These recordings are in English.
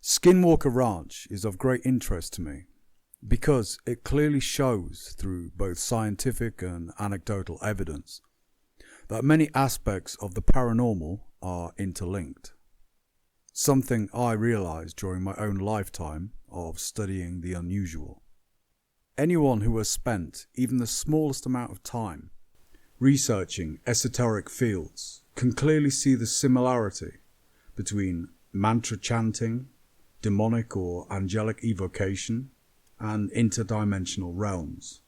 Skinwalker Ranch is of great interest to me because it clearly shows through both scientific and anecdotal evidence that many aspects of the paranormal are interlinked. Something I realized during my own lifetime of studying the unusual. Anyone who has spent even the smallest amount of time researching esoteric fields can clearly see the similarity between mantra chanting, demonic or angelic evocation, and interdimensional realms.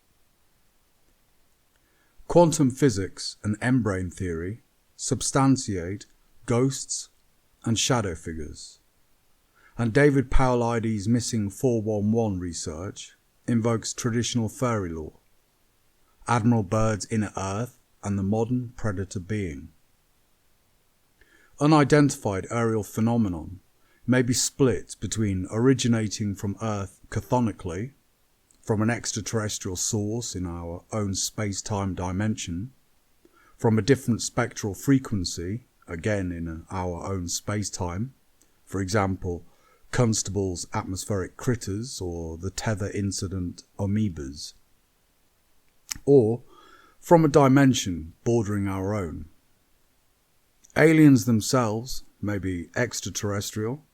Quantum physics and M-brain theory substantiate ghosts and shadow figures, and David Paulides' missing 411 research invokes traditional fairy lore, Admiral Byrd's inner earth, and the modern predator being. Unidentified aerial phenomenon may be split between originating from Earth cathonically, from an extraterrestrial source in our own space-time dimension, from a different spectral frequency, again in our own space-time, for example, Constable's atmospheric critters or the tether incident amoebas, or from a dimension bordering our own. Aliens themselves may be extraterrestrial,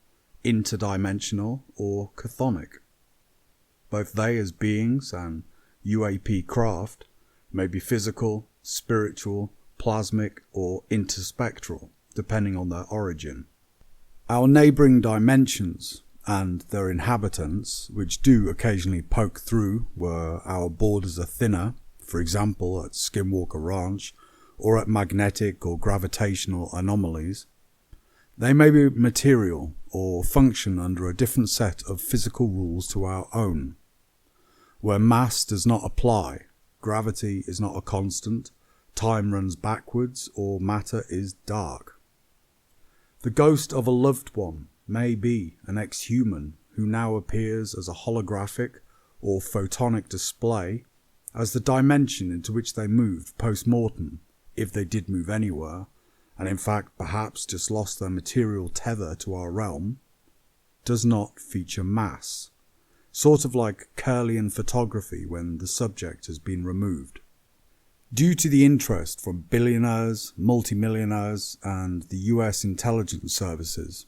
interdimensional, or chthonic. Both they as beings and UAP craft may be physical, spiritual, plasmic, or interspectral, depending on their origin. Our neighbouring dimensions and their inhabitants, which do occasionally poke through where our borders are thinner, for example at Skinwalker Ranch, or at magnetic or gravitational anomalies, they may be material or function under a different set of physical rules to our own, where mass does not apply, gravity is not a constant, time runs backwards, or matter is dark. The ghost of a loved one may be an ex-human who now appears as a holographic or photonic display as the dimension into which they moved post-mortem, if they did move anywhere, and in fact perhaps just lost their material tether to our realm, does not feature mass, sort of like Kirlian photography when the subject has been removed. Due to the interest from billionaires, multimillionaires, and the US intelligence services,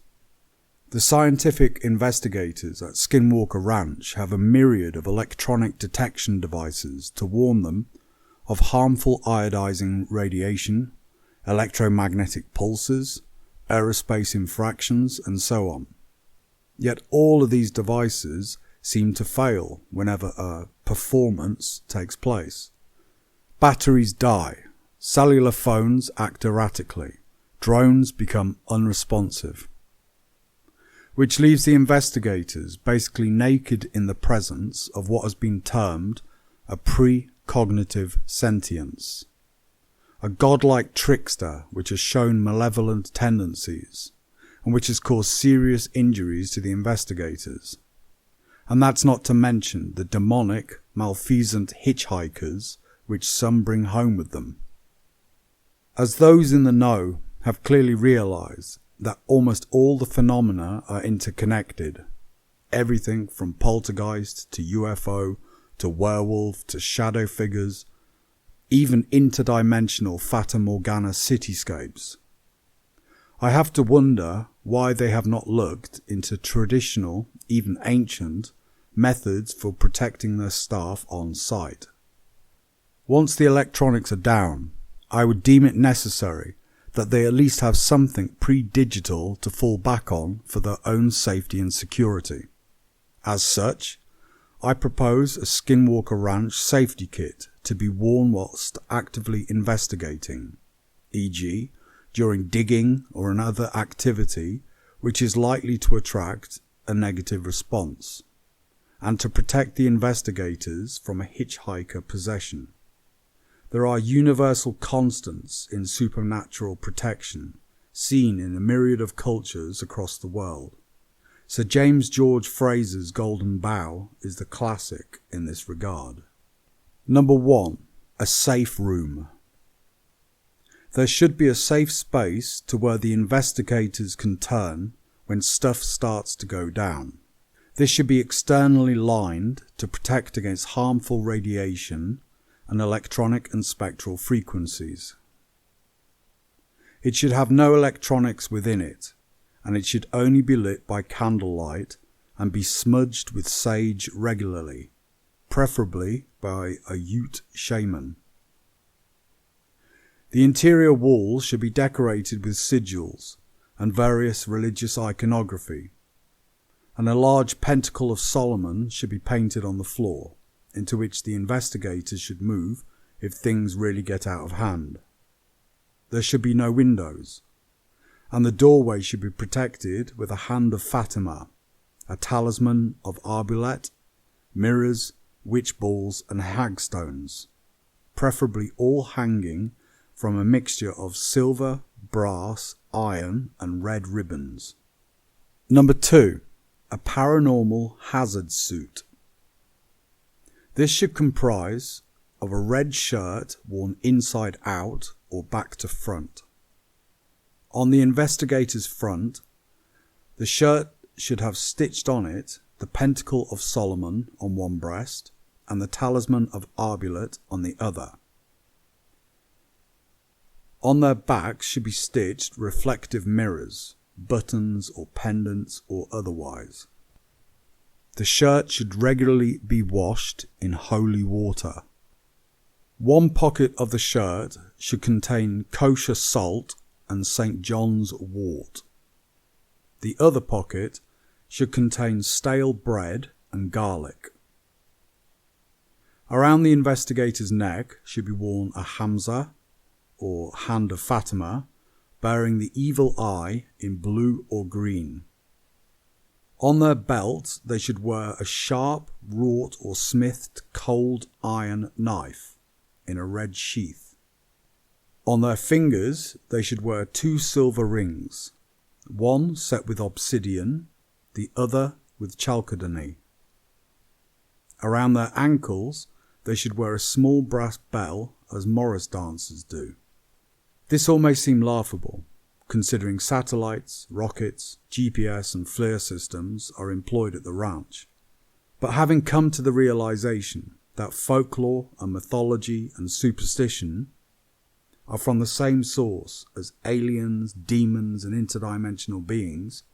the scientific investigators at Skinwalker Ranch have a myriad of electronic detection devices to warn them of harmful iodizing radiation, electromagnetic pulses, aerospace infractions, and so on. Yet all of these devices seem to fail whenever a performance takes place. Batteries die, cellular phones act erratically, drones become unresponsive, which leaves the investigators basically naked in the presence of what has been termed a precognitive sentience, a godlike trickster which has shown malevolent tendencies and which has caused serious injuries to the investigators. And that's not to mention the demonic, malfeasant hitchhikers which some bring home with them. As those in the know have clearly realized that almost all the phenomena are interconnected, everything from poltergeist to UFO to werewolf to shadow figures, even interdimensional Fata Morgana cityscapes. I have to wonder why they have not looked into traditional, even ancient, methods for protecting their staff on site. Once the electronics are down, I would deem it necessary that they at least have something pre-digital to fall back on for their own safety and security. As such, I propose a Skinwalker Ranch safety kit to be worn whilst actively investigating, e.g., during digging or another activity which is likely to attract a negative response, and to protect the investigators from a hitchhiker possession. There are universal constants in supernatural protection, seen in a myriad of cultures across the world. Sir James George Fraser's Golden Bough is the classic in this regard. Number 1. A safe room. There should be a safe space to where the investigators can turn when stuff starts to go down. This should be externally lined to protect against harmful radiation and electronic and spectral frequencies. It should have no electronics within it, and it should only be lit by candlelight and be smudged with sage regularly, preferably by a Ute shaman. The interior walls should be decorated with sigils and various religious iconography, and a large pentacle of Solomon should be painted on the floor, into which the investigators should move if things really get out of hand. There should be no windows, and the doorway should be protected with a hand of Fatima, a talisman of arbulet, mirrors, witch balls and hagstones, preferably all hanging from a mixture of silver, brass, iron and red ribbons. Number 2. A paranormal hazard suit. This should comprise of a red shirt worn inside out or back to front. On the investigator's front, the shirt should have stitched on it the pentacle of Solomon on one breast and the talisman of arbulet on the other. On their backs should be stitched reflective mirrors, buttons or pendants or otherwise. The shirt should regularly be washed in holy water. One pocket of the shirt should contain kosher salt and St. John's wort. The other pocket should contain stale bread and garlic. Around the investigator's neck should be worn a Hamza, or hand of Fatima, bearing the evil eye in blue or green. On their belt they should wear a sharp, wrought or smithed cold iron knife in a red sheath. On their fingers they should wear 2 silver rings, one set with obsidian, the other with chalcedony. Around their ankles they should wear a small brass bell as Morris dancers do. This all may seem laughable, considering satellites, rockets, GPS and FLIR systems are employed at the ranch. But having come to the realization that folklore and mythology and superstition are from the same source as aliens, demons and interdimensional beings,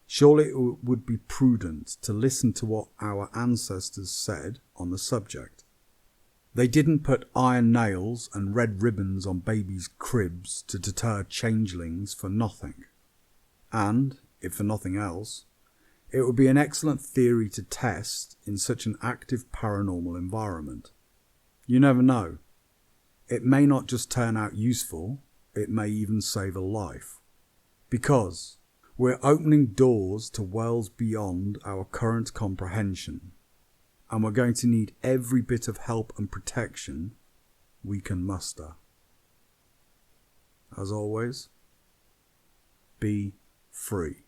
surely it would be prudent to listen to what our ancestors said on the subject. They didn't put iron nails and red ribbons on babies' cribs to deter changelings for nothing. And, if for nothing else, it would be an excellent theory to test in such an active paranormal environment. You never know. It may not just turn out useful, it may even save a life. Because we're opening doors to worlds beyond our current comprehension, and we're going to need every bit of help and protection we can muster. As always, be free.